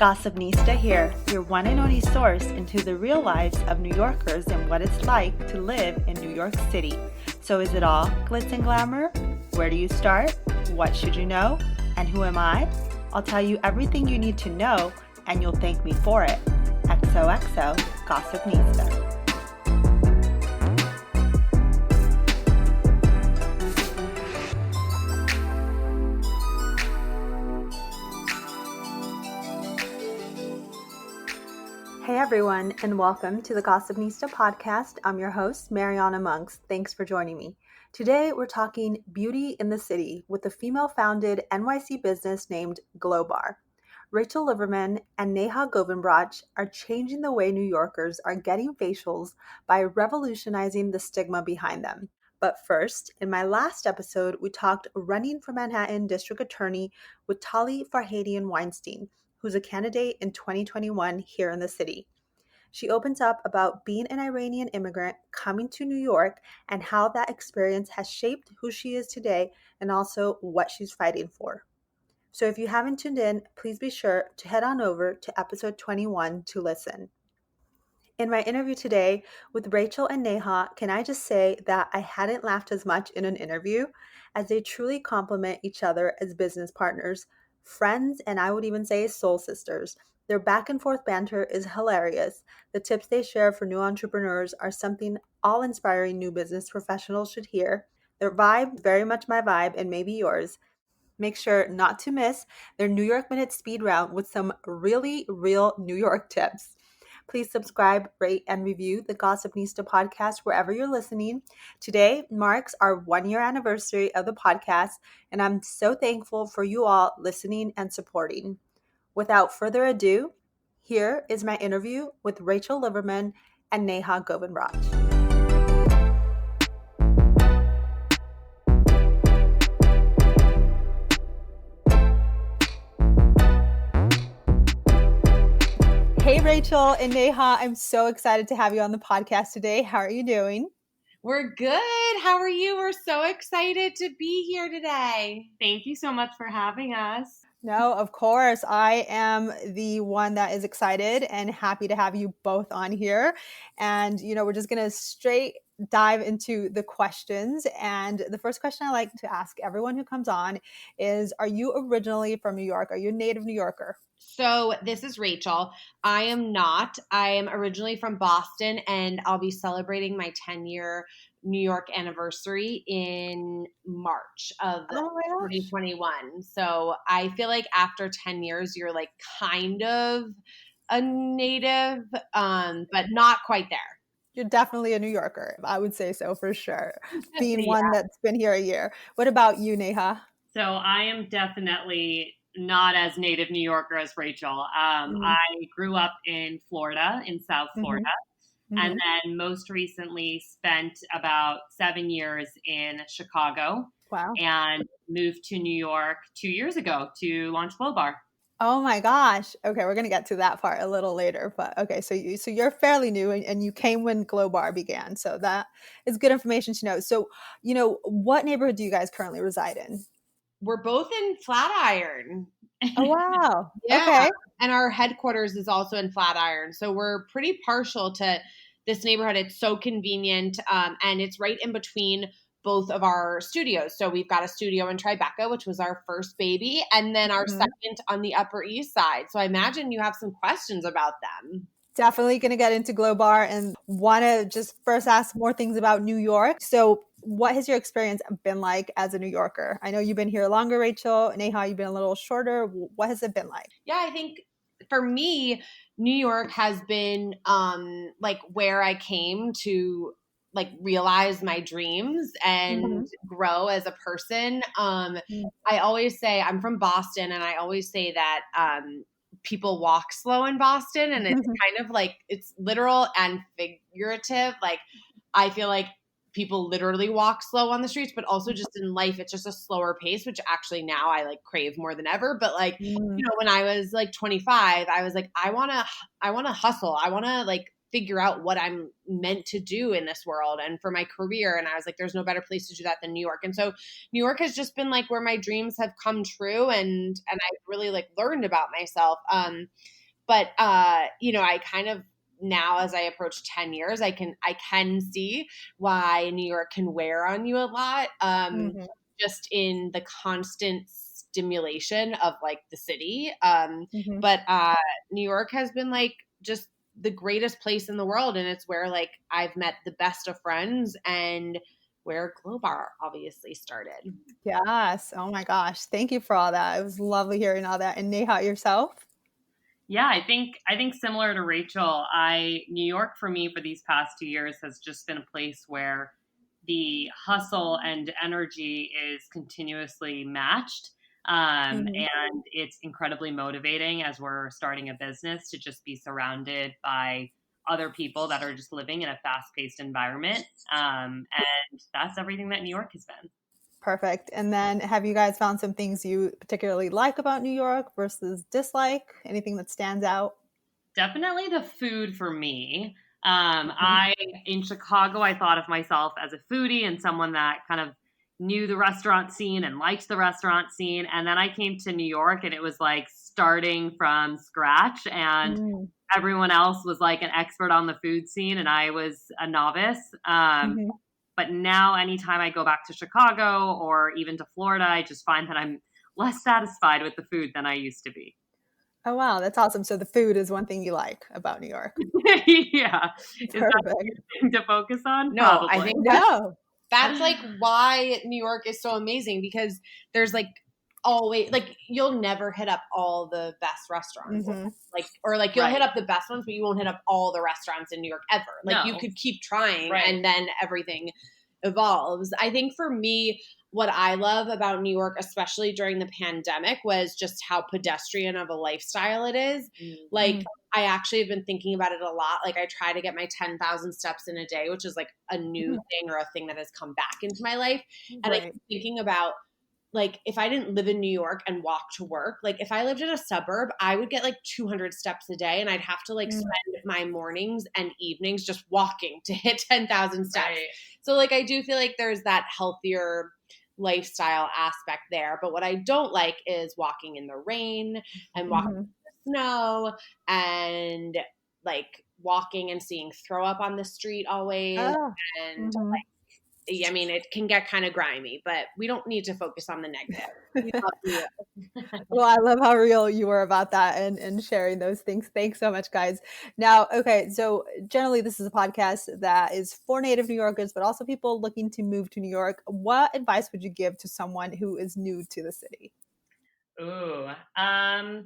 Gossipnista here, your one and only source into the real lives of New Yorkers and what it's like to live in New York City. So is it all glitz and glamour? Where do you start? What should you know? And who am I? I'll tell you everything you need to know, and you'll thank me for it. XOXO Gossipnista. Hey everyone, and welcome to the Gossipnista podcast. I'm your host, Mariana Monks. Thanks for joining me. Today, we're talking beauty in the city with a female-founded NYC business named Glowbar. Rachel Liverman and Neha Govindraj are changing the way New Yorkers are getting facials by revolutionizing the stigma behind them. But first, in my last episode, we talked running for Manhattan District Attorney with Tali Farhadian Weinstein, who's a candidate in 2021 here in the city. She opens up about being an Iranian immigrant coming to New York and how that experience has shaped who she is today and also what she's fighting for. So if you haven't tuned in, please be sure to head on over to episode 21 to listen. In my interview today with Rachel and Neha, can I just say that I hadn't laughed as much in an interview, as they truly complement each other as business partners, friends, and I would even say soul sisters. Their back and forth banter is hilarious. The tips they share for new entrepreneurs are something all inspiring new business professionals should hear. Their vibe, very much my vibe, and maybe yours. Make sure not to miss their New York Minute speed round with some really real New York tips. Please subscribe, rate, and review the Gossipnista podcast wherever you're listening. Today marks our 1-year anniversary of the podcast, and I'm so thankful for you all listening and supporting. Without further ado, here is my interview with Rachel Liverman and Neha Govindraj. Hey, Rachel and Neha, I'm so excited to have you on the podcast today. How are you doing? We're good. How are you? We're so excited to be here today. Thank you so much for having us. No, of course. I am the one that is excited and happy to have you both on here. And, we're just going to straight dive into the questions. And the first question I like to ask everyone who comes on is, are you originally from New York? Are you a native New Yorker? So this is Rachel. I am not. I am originally from Boston, and I'll be celebrating my 10-year New York anniversary in March of 2021. So I feel like after 10 years, you're like kind of a native, but not quite there. You're definitely a New Yorker. I would say so for sure. Being one that's been here a year. What about you, Neha? So I am definitely not as native New Yorker as Rachel. I grew up in Florida, in South Florida, and then most recently spent about 7 years in Chicago. Wow. And moved to New York 2 years ago to launch Glowbar. Oh my gosh. Okay, we're going to get to that part a little later, but okay, so you're fairly new and you came when Glowbar began. So that is good information to know. So, what neighborhood do you guys currently reside in? We're both in Flatiron. Oh, wow. Yeah. Okay. And our headquarters is also in Flatiron. So we're pretty partial to this neighborhood. It's so convenient. And it's right in between both of our studios. So we've got a studio in Tribeca, which was our first baby, and then our second on the Upper East Side. So I imagine you have some questions about them. Definitely going to get into Glowbar and want to just first ask more things about New York. So what has your experience been like as a New Yorker? I know you've been here longer, Rachel. Neha, you've been a little shorter. What has it been like? Yeah, I think for me, New York has been like where I came to like realize my dreams and grow as a person. I always say I'm from Boston, and I always say that people walk slow in Boston, and it's kind of like it's literal and figurative. Like I feel like people literally walk slow on the streets, but also just in life, it's just a slower pace, which actually now I like crave more than ever. But like, when I was like 25, I was like, I want to hustle. I want to like figure out what I'm meant to do in this world and for my career. And I was like, there's no better place to do that than New York. And so New York has just been like where my dreams have come true, and I've really like learned about myself. But I kind of, now as I approach 10 years, I can see why New York can wear on you a lot. Just in the constant stimulation of like the city. But New York has been like just the greatest place in the world. And it's where like I've met the best of friends and where Glowbar obviously started. Yes. Oh my gosh. Thank you for all that. It was lovely hearing all that. And Neha, yourself? Yeah, I think similar to Rachel, New York for me for these past 2 years has just been a place where the hustle and energy is continuously matched. And it's incredibly motivating as we're starting a business to just be surrounded by other people that are just living in a fast-paced environment. And that's everything that New York has been. Perfect. And then have you guys found some things you particularly like about New York versus dislike? Anything that stands out? Definitely the food for me. In Chicago, I thought of myself as a foodie and someone that kind of knew the restaurant scene and liked the restaurant scene. And then I came to New York and it was like starting from scratch, and everyone else was like an expert on the food scene and I was a novice. But now anytime I go back to Chicago or even to Florida, I just find that I'm less satisfied with the food than I used to be. Oh, wow. That's awesome. So the food is one thing you like about New York. Yeah. Is that a good thing to focus on? No, Probably. I think that's like why New York is so amazing, because there's like always like you'll never hit up all the best restaurants. You'll hit up the best ones, but you won't hit up all the restaurants in New York ever. Like you could keep trying and then everything evolves. I think for me, what I love about New York, especially during the pandemic, was just how pedestrian of a lifestyle it is. Like I actually have been thinking about it a lot. Like I try to get my 10,000 steps in a day, which is like a new thing or a thing that has come back into my life. And I keep thinking about, like, if I didn't live in New York and walk to work, like if I lived in a suburb, I would get like 200 steps a day, and I'd have to like spend my mornings and evenings just walking to hit 10,000 steps. So like, I do feel like there's that healthier lifestyle aspect there. But what I don't like is walking in the rain and walking in the snow and like walking and seeing throw up on the street always. And like, I mean, it can get kind of grimy, but we don't need to focus on the negative. Well, I love how real you were about that and sharing those things. Thanks so much, guys. Now, okay, so generally this is a podcast that is for native New Yorkers, but also people looking to move to New York. What advice would you give to someone who is new to the city? I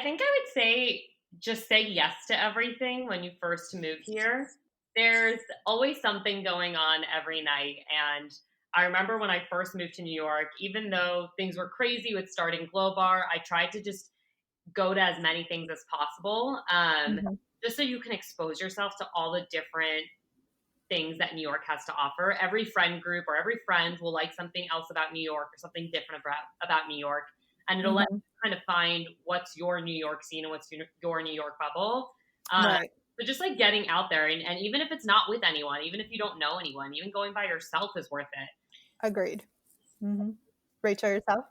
think I would say just say yes to everything when you first move here. There's always something going on every night. And I remember when I first moved to New York, even though things were crazy with starting Glowbar, I tried to just go to as many things as possible, just so you can expose yourself to all the different things that New York has to offer. Every friend group or every friend will like something else about New York or something different about New York. And it'll let you kind of find what's your New York scene and what's your New York bubble. But just like getting out there, and even if it's not with anyone, even if you don't know anyone, even going by yourself is worth it. Agreed. Rachel, yourself?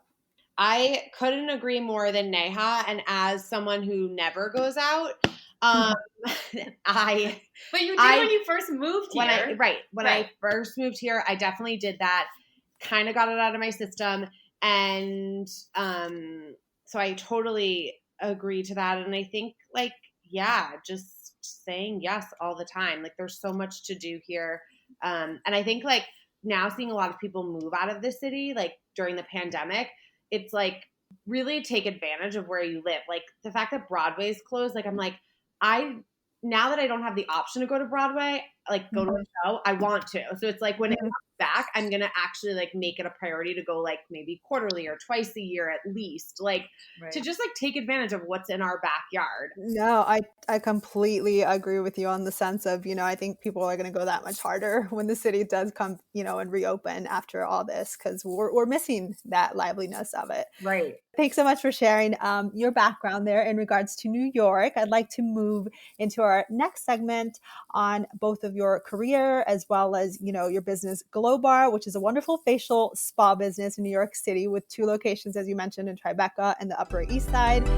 I couldn't agree more than Neha. And as someone who never goes out, But you did when you first moved here. When I first moved here, I definitely did that. Kind of got it out of my system. And so I totally agree to that. And I think like, yeah, just saying yes all the time. Like there's so much to do here. And I think like now seeing a lot of people move out of the city, like during the pandemic, it's like really take advantage of where you live. Like the fact that Broadway's closed, like I'm like, now that I don't have the option to go to Broadway, like go to a show, I want to. So it's like when it comes back, I'm going to actually like make it a priority to go like maybe quarterly or twice a year at least, like to just like take advantage of what's in our backyard. No, I completely agree with you on the sense of, I think people are going to go that much harder when the city does come, and reopen after all this, because we're missing that liveliness of it. Right. Thanks so much for sharing your background there in regards to New York. I'd like to move into our next segment on both of your career as well as, your business Glowbar, which is a wonderful facial spa business in New York City with 2 locations, as you mentioned, in Tribeca and the Upper East Side.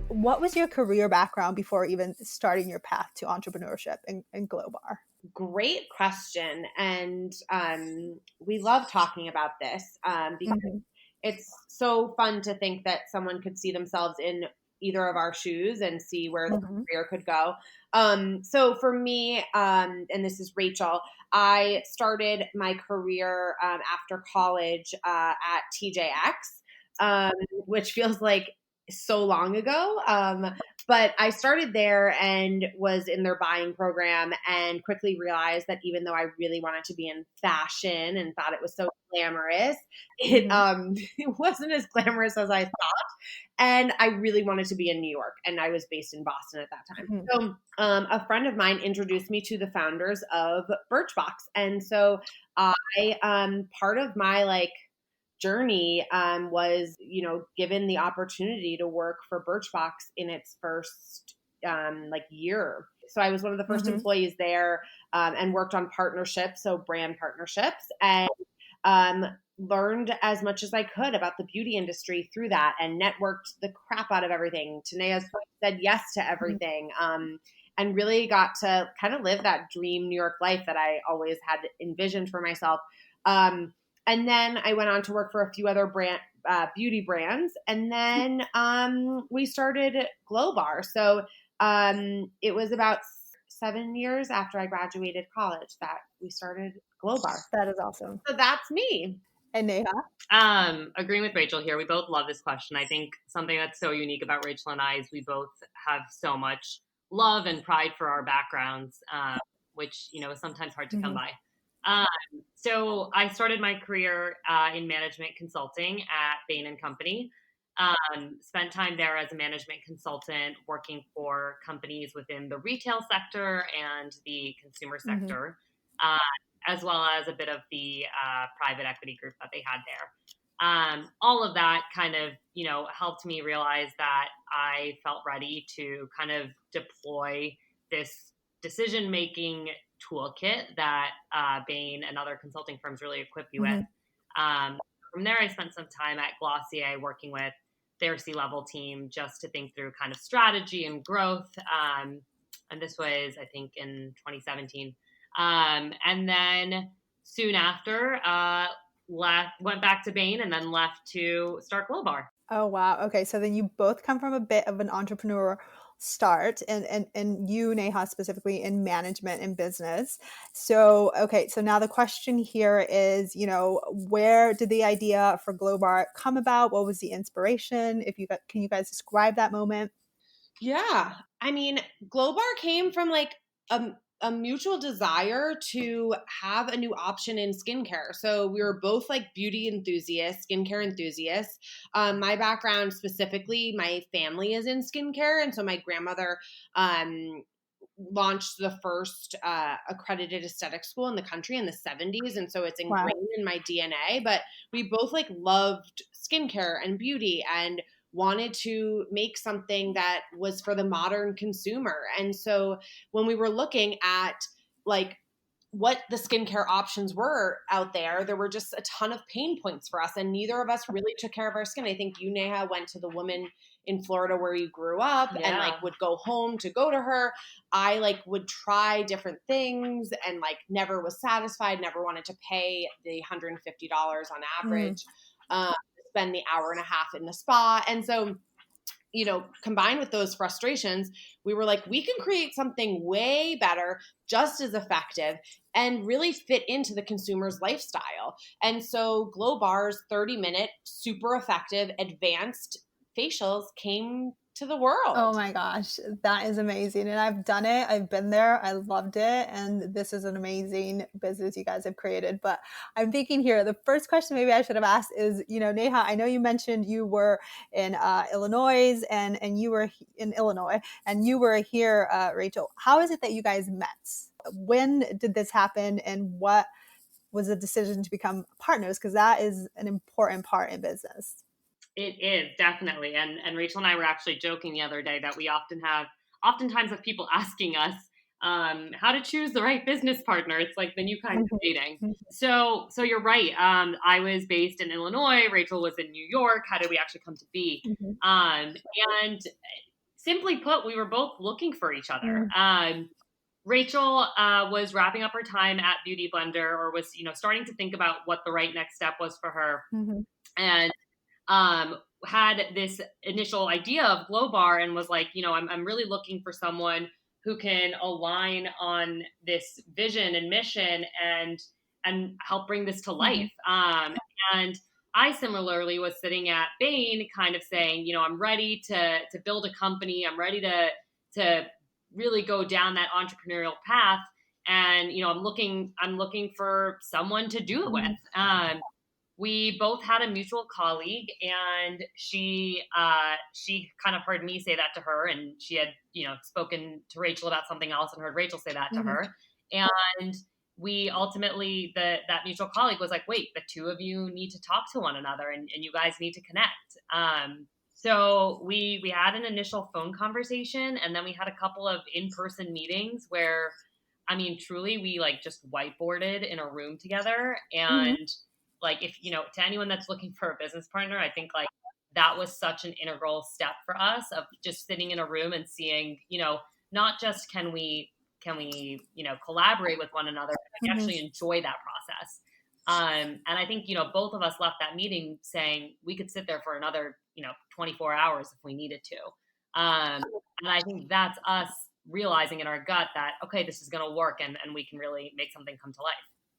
What was your career background before even starting your path to entrepreneurship in Glowbar? Great question. And we love talking about this because it's so fun to think that someone could see themselves in either of our shoes and see where the career could go. So for me, and this is Rachel, I started my career after college at TJX, which feels like so long ago. But I started there and was in their buying program and quickly realized that even though I really wanted to be in fashion and thought it was so glamorous, it wasn't as glamorous as I thought. And I really wanted to be in New York, and I was based in Boston at that time. So a friend of mine introduced me to the founders of Birchbox. And so I, part of my journey was, given the opportunity to work for Birchbox in its first year. So I was one of the first employees there and worked on partnerships, so brand partnerships, and learned as much as I could about the beauty industry through that and networked the crap out of everything. To Neha's point, said yes to everything. And really got to kind of live that dream New York life that I always had envisioned for myself. And then I went on to work for a few other beauty brands. And then we started Glowbar. So it was about 7 years after I graduated college that we started Glowbar. That is awesome. So that's me. And Neha? Agreeing with Rachel here. We both love this question. I think something that's so unique about Rachel and I is we both have so much love and pride for our backgrounds, which, is sometimes hard to come by. So I started my career in management consulting at Bain & Company. Spent time there as a management consultant working for companies within the retail sector and the consumer sector, as well as a bit of the private equity group that they had there. All of that kind of, helped me realize that I felt ready to kind of deploy this decision-making toolkit that Bain and other consulting firms really equip you with. From there, I spent some time at Glossier working with their C-level team just to think through kind of strategy and growth. And this was, I think, in 2017. And then soon after, went back to Bain and then left to start Glowbar. Oh, wow. Okay. So then you both come from a bit of an entrepreneur start and you, Neha, specifically in management and business. So, okay. So now the question here is, where did the idea for Glowbar come about? What was the inspiration? Can you guys describe that moment? Yeah. I mean, Glowbar came from a mutual desire to have a new option in skincare. So we were both beauty enthusiasts, skincare enthusiasts. My background specifically, my family is in skincare. And so my grandmother launched the first accredited aesthetic school in the country in the 70s. And so it's ingrained in my DNA. But we both loved skincare and beauty and wanted to make something that was for the modern consumer. And so when we were looking at what the skincare options were out there, there were just a ton of pain points for us. And neither of us really took care of our skin. I think you, Neha, went to the woman in Florida where you grew up and would go home to go to her. I would try different things and never was satisfied, never wanted to pay the $150 on average. Spend the hour and a half in the spa. And so, combined with those frustrations, we were we can create something way better, just as effective, and really fit into the consumer's lifestyle. And so Glowbar's 30-minute, super effective, advanced facials came to the world. Oh my gosh, that is amazing. And I've done it. I've been there. I loved it. And this is an amazing business you guys have created. But I'm thinking here, the first question maybe I should have asked is, Neha, I know you mentioned you were in Illinois and you were in Illinois and you were here, Rachel. How is it that you guys met? When did this happen and what was the decision to become partners? Because that is an important part in business. It is, definitely. And Rachel and I were actually joking the other day that we oftentimes have people asking us how to choose the right business partner. It's like the new kind of dating. So you're right. I was based in Illinois. Rachel was in New York. How did we actually come to be? And simply put, we were both looking for each other. Rachel was wrapping up her time at Beauty Blender, or was, starting to think about what the right next step was for her. And had this initial idea of Glowbar and was like, I'm really looking for someone who can align on this vision and mission and help bring this to life. And I similarly was sitting at Bain kind of saying, I'm ready to build a company. I'm ready to really go down that entrepreneurial path. And, I'm looking for someone to do it with. We both had a mutual colleague, and she kind of heard me say that to her, and she had, spoken to Rachel about something else and heard Rachel say that to her. And we ultimately, that mutual colleague was like, wait, the two of you need to talk to one another and you guys need to connect. So we had an initial phone conversation, and then we had a couple of in-person meetings where, truly we just whiteboarded in a room together. And like, if, to anyone that's looking for a business partner, I think that was such an integral step for us, of just sitting in a room and seeing, not just can we, collaborate with one another, but actually enjoy that process. And I think, both of us left that meeting saying we could sit there for another, 24 hours if we needed to. And I think that's us realizing in our gut that, okay, this is going to work and we can really make something come to life.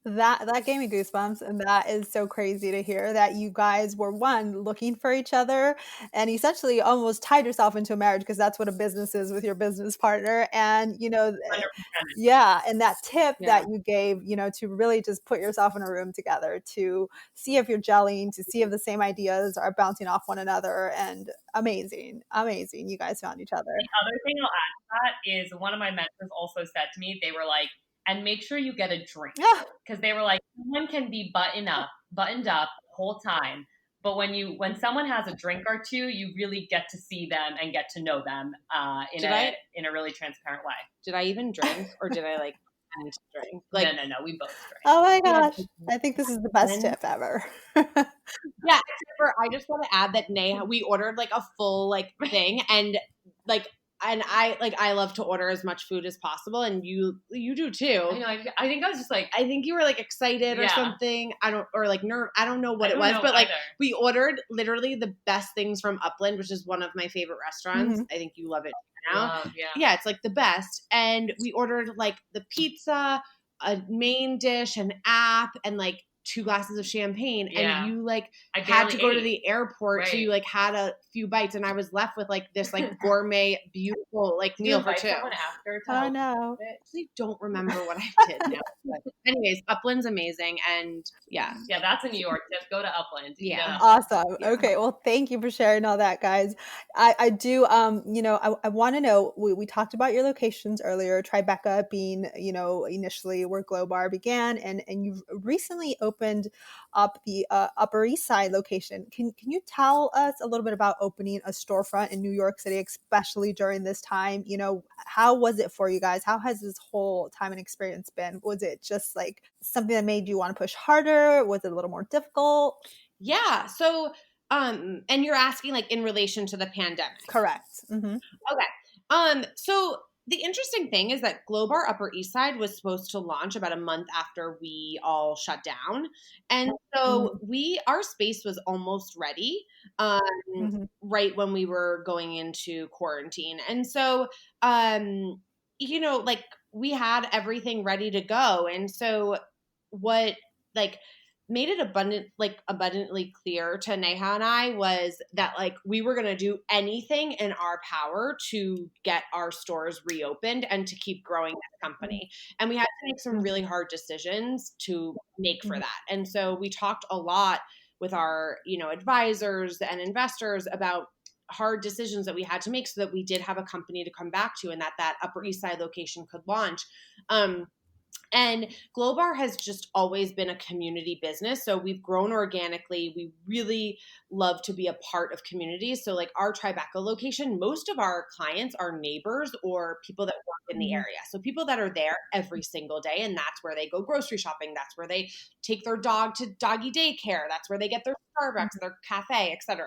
That gave me goosebumps, and that is so crazy to hear that you guys were looking for each other and essentially almost tied yourself into a marriage, because that's what a business is with your business partner. And and that tip that you gave, to really just put yourself in a room together to see if you're gelling, to see if the same ideas are bouncing off one another. And amazing you guys found each other. The other thing I'll add to that is, one of my mentors also said to me, they were like, and make sure you get a drink, because they were like, someone can be buttoned up the whole time, but when someone has a drink or two, you really get to see them and get to know them in a really transparent way. Did I even drink, or did I need to drink? No, we both drank. Oh my gosh, I think this is the best tip ever. Yeah, except for I just want to add that Neha, we ordered a full thing, and I love to order as much food as possible, and you do too. I know. I think I was just I think you were excited or something. I don't know what it was, but we ordered literally the best things from Upland, which is one of my favorite restaurants. I think you love it now. Yeah, it's the best. And we ordered the pizza, a main dish, an app, and 2 glasses of champagne, and you had to go to the airport, so you had a few bites, and I was left with this gourmet, beautiful meal for two. Oh no, I actually don't remember what I did now. But anyways, Upland's amazing, and yeah, that's a New York tip. Go to Upland. Yeah, awesome. Yeah. Okay, well, thank you for sharing all that, guys. I do, I want to know. We talked about your locations earlier. Tribeca being, initially where Glowbar began, and you've recently opened up the Upper East Side location. Can you tell us a little bit about opening a storefront in New York City, especially during this time? How was it for you guys? How has this whole time and experience been? Was it just something that made you want to push harder? Was it a little more difficult? Yeah. So, and you're asking in relation to the pandemic. Correct. Mm-hmm. Okay. So the interesting thing is that Glowbar Upper East Side was supposed to launch about a month after we all shut down. And so our space was almost ready right when we were going into quarantine. And so, we had everything ready to go. And so made it abundantly clear to Neha and I was that like we were going to do anything in our power to get our stores reopened and to keep growing that company. And we had to make some really hard decisions to make for that. And so we talked a lot with our, advisors and investors about hard decisions that we had to make so that we did have a company to come back to and that Upper East Side location could launch. And Glowbar has just always been a community business. So we've grown organically. We really love to be a part of communities. So like our Tribeca location, most of our clients are neighbors or people that work in the area. So people that are there every single day, and that's where they go grocery shopping. That's where they take their dog to doggy daycare. That's where they get their Starbucks, their cafe, etc.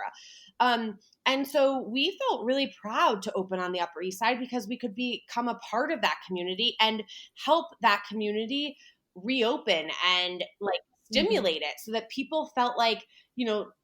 And so we felt really proud to open on the Upper East Side because we could become a part of that community and help that community reopen and like stimulate it so that people felt like,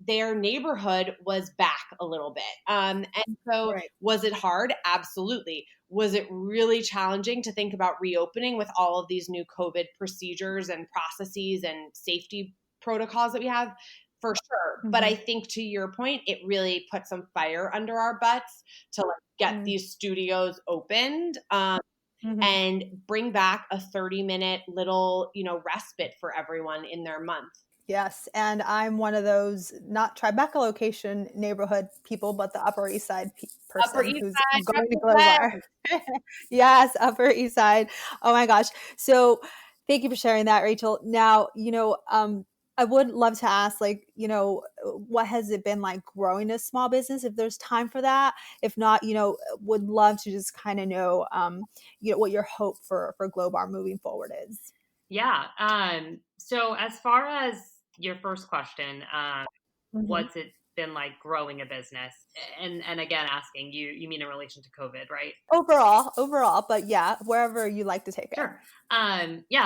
their neighborhood was back a little bit. And so was it hard? Absolutely. Was it really challenging to think about reopening with all of these new COVID procedures and processes and safety protocols that we have? For sure. But I think to your point, it really put some fire under our butts to like get these studios opened and bring back a 30-minute little, respite for everyone in their month. Yes. And I'm one of those, not Tribeca location neighborhood people, but the Upper East Side person Upper East who's Side, going to Glowbar. Yes, Upper East Side. Oh my gosh. So thank you for sharing that, Rachel. Now, I would love to ask, like, what has it been like growing a small business, if there's time for that? If not, would love to just kind of know, what your hope for Glowbar moving forward is. Yeah. So as far as your first question, what's it been like growing a business? And again, asking you mean in relation to COVID, right? Overall, but yeah, wherever you like to take it. Sure.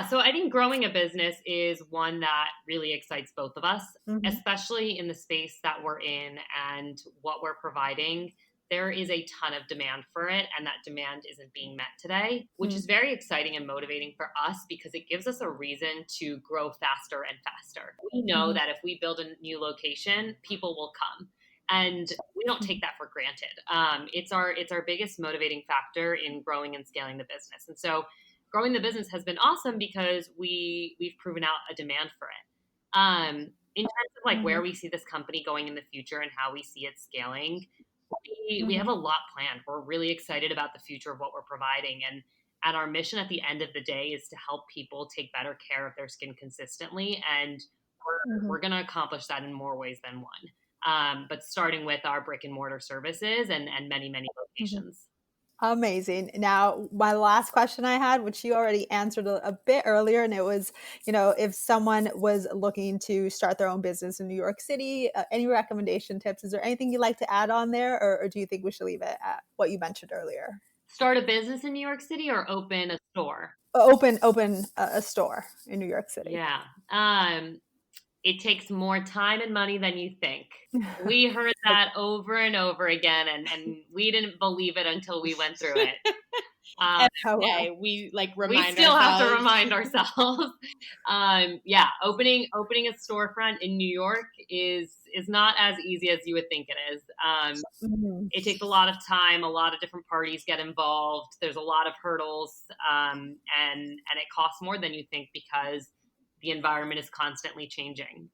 So I think growing a business is one that really excites both of us, especially in the space that we're in and what we're providing. There is a ton of demand for it, and that demand isn't being met today, which is very exciting and motivating for us because it gives us a reason to grow faster and faster. We know that if we build a new location, people will come. And we don't take that for granted. It's our biggest motivating factor in growing and scaling the business. And so growing the business has been awesome because we've proven out a demand for it. In terms of like where we see this company going in the future and how we see it scaling, we have a lot planned. We're really excited about the future of what we're providing. And our mission at the end of the day is to help people take better care of their skin consistently. And we're going to accomplish that in more ways than one. But starting with our brick and mortar services and many, many locations. Amazing. Now, my last question I had, which you already answered a bit earlier, and it was, if someone was looking to start their own business in New York City, any recommendation tips? Is there anything you'd like to add on there, or do you think we should leave it at what you mentioned earlier? Start a business in New York City or open a store? Open a store in New York City. Yeah. It takes more time and money than you think. We heard that over and over again, and we didn't believe it until we went through it. We still have to remind ourselves. Opening a storefront in New York is not as easy as you would think it is. It takes a lot of time. A lot of different parties get involved. There's a lot of hurdles, and it costs more than you think because the environment is constantly changing.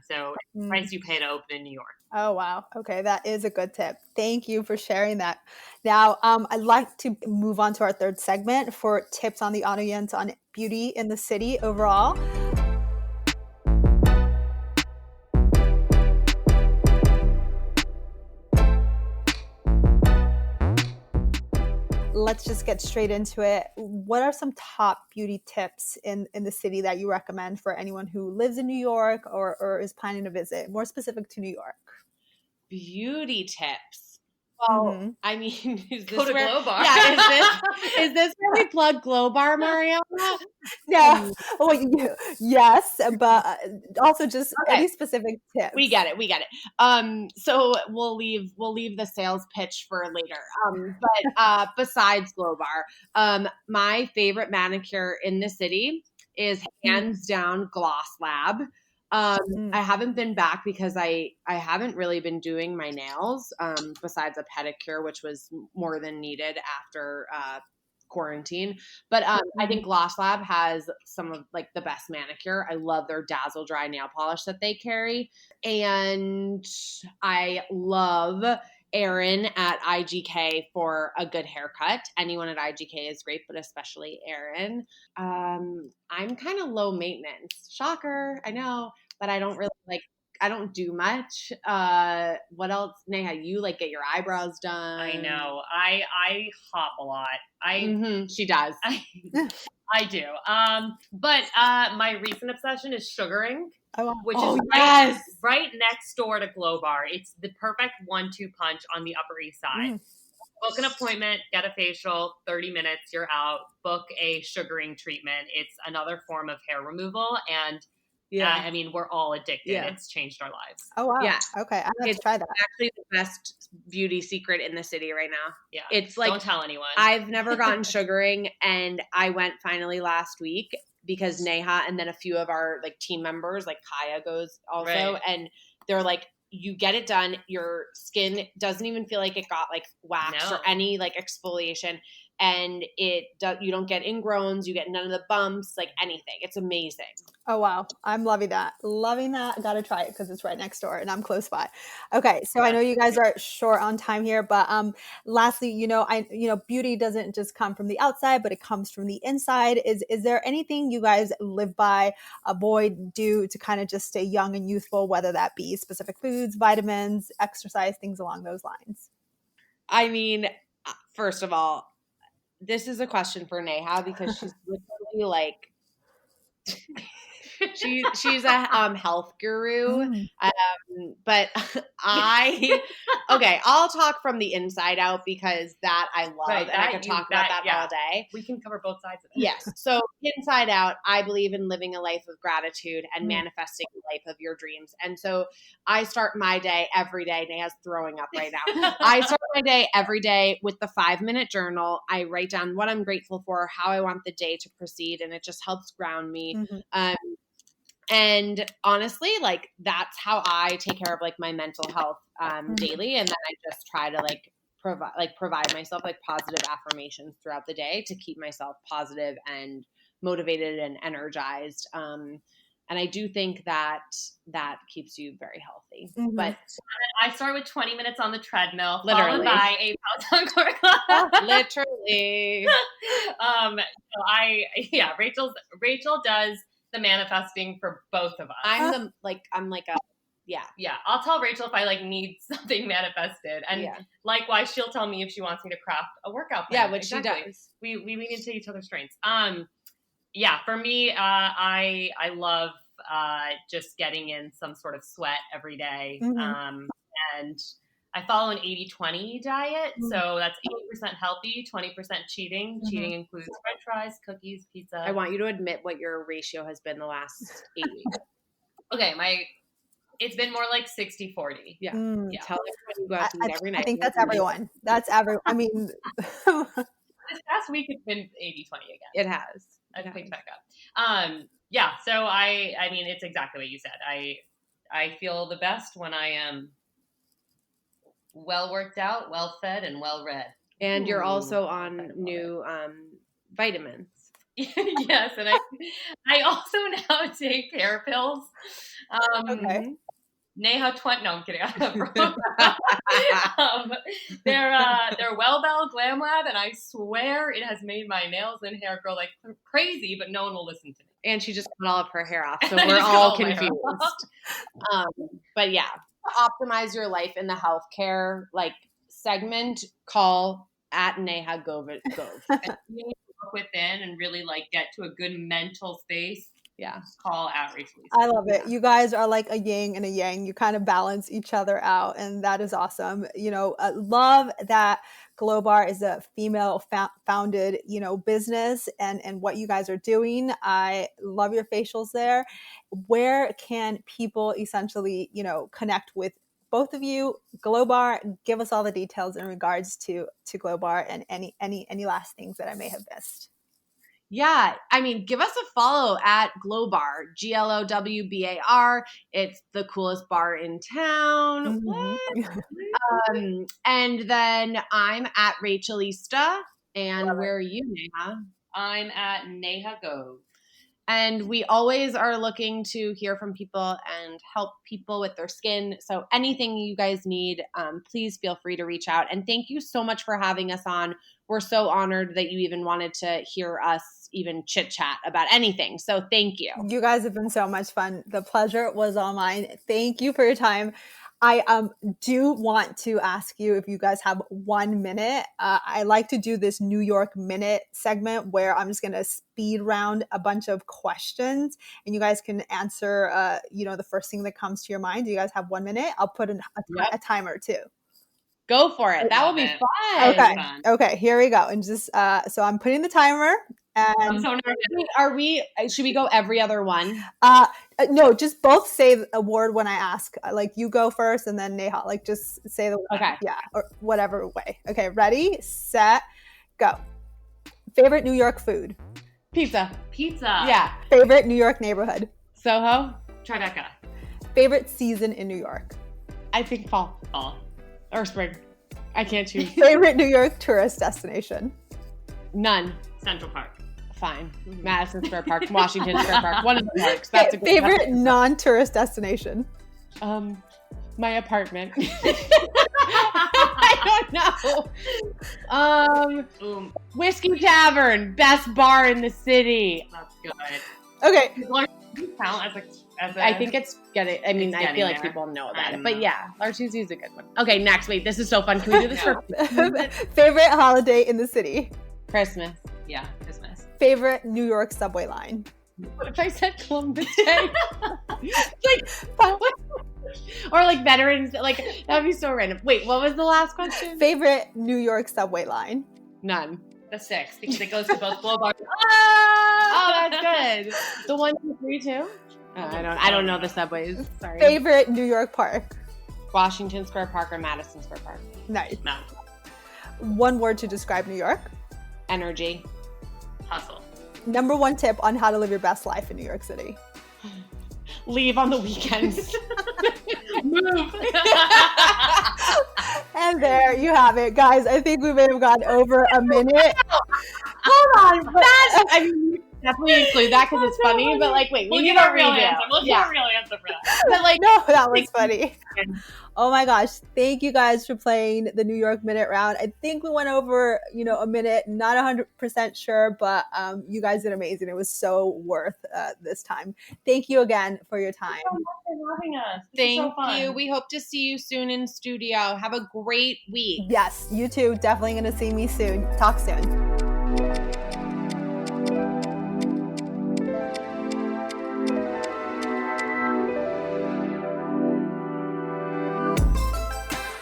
So it's the price you pay to open in New York. Oh, wow. Okay. That is a good tip. Thank you for sharing that. Now, I'd like to move on to our third segment for tips on the audience on beauty in the city overall. Let's just get straight into it. What are some top beauty tips in the city that you recommend for anyone who lives in New York or is planning to visit, more specific to New York? Beauty tips. Well, I mean, is this Go to Glowbar? Yeah, is this where we plug Glowbar, Mariana? Yeah. Well, yes, but also just any specific tips. We get it. So we'll leave the sales pitch for later. But besides Glowbar, my favorite manicure in the city is hands down Gloss Lab. I haven't been back because I haven't really been doing my nails besides a pedicure, which was more than needed after quarantine. But I think Gloss Lab has some of like the best manicure. I love their Dazzle Dry nail polish that they carry. And I love Erin at IGK for a good haircut. Anyone at IGK is great, but especially Erin. I'm kind of low maintenance. Shocker, I know, but I don't really I don't do much. What else? Neha, you like get your eyebrows done. I know. I hop a lot. She does. I do. But my recent obsession is sugaring, which is right next door to Glowbar. It's the perfect 1-2 punch on the Upper East Side. Book an appointment, get a facial, 30 minutes, you're out. Book a sugaring treatment. It's another form of hair removal, and I mean, we're all addicted. Yeah. It's changed our lives. Oh, wow. Yeah. Okay. I have to try that. It's actually the best beauty secret in the city right now. Yeah. It's like, don't tell anyone. I've never gotten sugaring, and I went finally last week because Neha and then a few of our like team members, like Kaya goes also, and they're like, you get it done. Your skin doesn't even feel like it got like waxed or any like exfoliation. And you don't get ingrowns, you get none of the bumps, like anything. It's amazing. Oh, wow. I'm loving that. Got to try it because it's right next door and I'm close by. Okay. So I know you guys are short on time here, but lastly, beauty doesn't just come from the outside, but it comes from the inside. Is there anything you guys live by, avoid, do to kind of just stay young and youthful, whether that be specific foods, vitamins, exercise, things along those lines? I mean, first of all, this is a question for Neha because she's literally like she's a health guru. But I'll talk from the inside out because that I love and I could talk about that all day. We can cover both sides of it. Yes. So inside out, I believe in living a life of gratitude and manifesting a life of your dreams. And so I start my day every day. Neha's throwing up right now. I start my day every day with the 5-minute journal. I write down what I'm grateful for, how I want the day to proceed, and it just helps ground me. And honestly, like that's how I take care of like my mental health daily. And then I just try to provide myself like positive affirmations throughout the day to keep myself positive and motivated and energized. And I do think that keeps you very healthy. But I start with 20 minutes on the treadmill, followed by 8 pounds on core literally. Rachel does the manifesting for both of us. I'll tell Rachel if I like need something manifested, and likewise she'll tell me if she wants me to craft a workout plan. Which she does. We lean into each other's strengths. For me, I love just getting in some sort of sweat every day. And I follow an 80-20 diet. So that's 80% healthy, 20% cheating. Cheating includes french fries, cookies, pizza. I want you to admit what your ratio has been the last 8 weeks. Okay, it's been more like 60-40. Yeah. Tell everyone you go out to eat every night. I think that's everyone. I mean, this past week it's been 80-20 again. It has. I've picked back up. So I mean, it's exactly what you said. I feel the best when I am well worked out, well fed, and well read. And you're also on new vitamins. Yes, and I also now take hair pills. Neha 20. No, I'm kidding. They're Wellbell Glam Lab, and I swear it has made my nails and hair grow like crazy, but no one will listen to me. And she just cut all of her hair off, so we're all confused. But yeah, optimize your life in the healthcare segment. Call at Neha Govindraj. Look within and really get to a good mental space. Yeah. Call outreach. I love it. You guys are like a yin and a yang. You kind of balance each other out. And that is awesome. Love that Glowbar is a female founded, business and what you guys are doing. I love your facials there. Where can people essentially, connect with both of you? Glowbar, give us all the details in regards to Glowbar and any last things that I may have missed. Yeah, I mean, give us a follow at Glowbar, Glowbar. It's the coolest bar in town. What? And then I'm at Rachelista. And where are you, Neha? I'm at Neha Gov. And we always are looking to hear from people and help people with their skin. So anything you guys need, please feel free to reach out. And thank you so much for having us on. We're so honored that you even wanted to hear us even chit chat about anything. So thank you. You guys have been so much fun. The pleasure was all mine. Thank you for your time. I do want to ask you if you guys have 1 minute. I like to do this New York Minute segment where I'm just going to speed round a bunch of questions and you guys can answer, the first thing that comes to your mind. Do you guys have 1 minute? I'll put a timer too. Go for it. That will be fun. Okay. Here we go. And just, so I'm putting the timer. And I'm so nervous. Should we go every other one? No, just both say a word when I ask. Like you go first and then Neha, like just say the word. Okay. Yeah. Or whatever way. Okay. Ready, set, go. Favorite New York food? Pizza. Yeah. Favorite New York neighborhood? Soho. Tribeca. Favorite season in New York? I think fall. Or spring. I can't choose. Favorite New York tourist destination? None. Central Park. Fine. Madison Square Park, Washington Square Park. One of the parks. That's a good favorite non-tourist destination? My apartment. I don't know. Whiskey Tavern, best bar in the city. That's good. Okay. Count as I think it's getting. I mean, I feel like people know about it, but yeah, Lartusi is a good one. Okay, next. Wait, this is so fun. Can we do this for favorite holiday in the city? Christmas. Yeah, Christmas. Favorite New York subway line? What if I said Columbus Day? Or like veterans, like that'd be so random. Wait, what was the last question? Favorite New York subway line? None. The 6, because it goes to both Glowbar. Oh, that's good. The 1, 2, 3, 2? I don't know the subways. Sorry. Favorite New York park? Washington Square Park or Madison Square Park. Nice. No. One word to describe New York? Energy. Hustle. Number 1 tip on how to live your best life in New York City? Leave on the weekends. Move. And there you have it, guys. I think we may have gone over a minute. Hold on. I mean, definitely include that because it's funny, but like, wait, we'll get a real answer. We'll get a real answer for that. But like, no, that was funny. Oh my gosh. Thank you guys for playing the New York Minute round. I think we went over, a minute, not 100% sure, but you guys did amazing. It was so worth this time. Thank you again for your time. Thank you so much for having us. Thank you. We hope to see you soon in studio. Have a great week. Yes, you too. Definitely going to see me soon. Talk soon.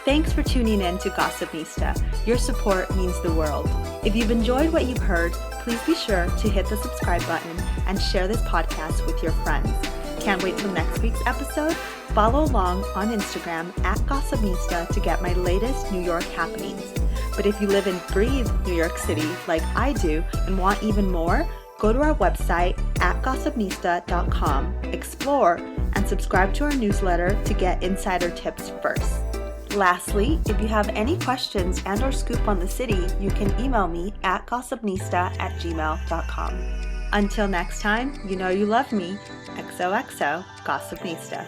Thanks for tuning in to Gossipnista. Your support means the world. If you've enjoyed what you've heard, please be sure to hit the subscribe button and share this podcast with your friends. Can't wait till next week's episode? Follow along on Instagram at Gossipnista to get my latest New York happenings. But if you live and breathe New York City like I do and want even more, go to our website at gossipnista.com, explore, and subscribe to our newsletter to get insider tips first. Lastly, if you have any questions and or scoop on the city, you can email me at gossipnista@gmail.com. Until next time, you know you love me. XOXO Gossipnista.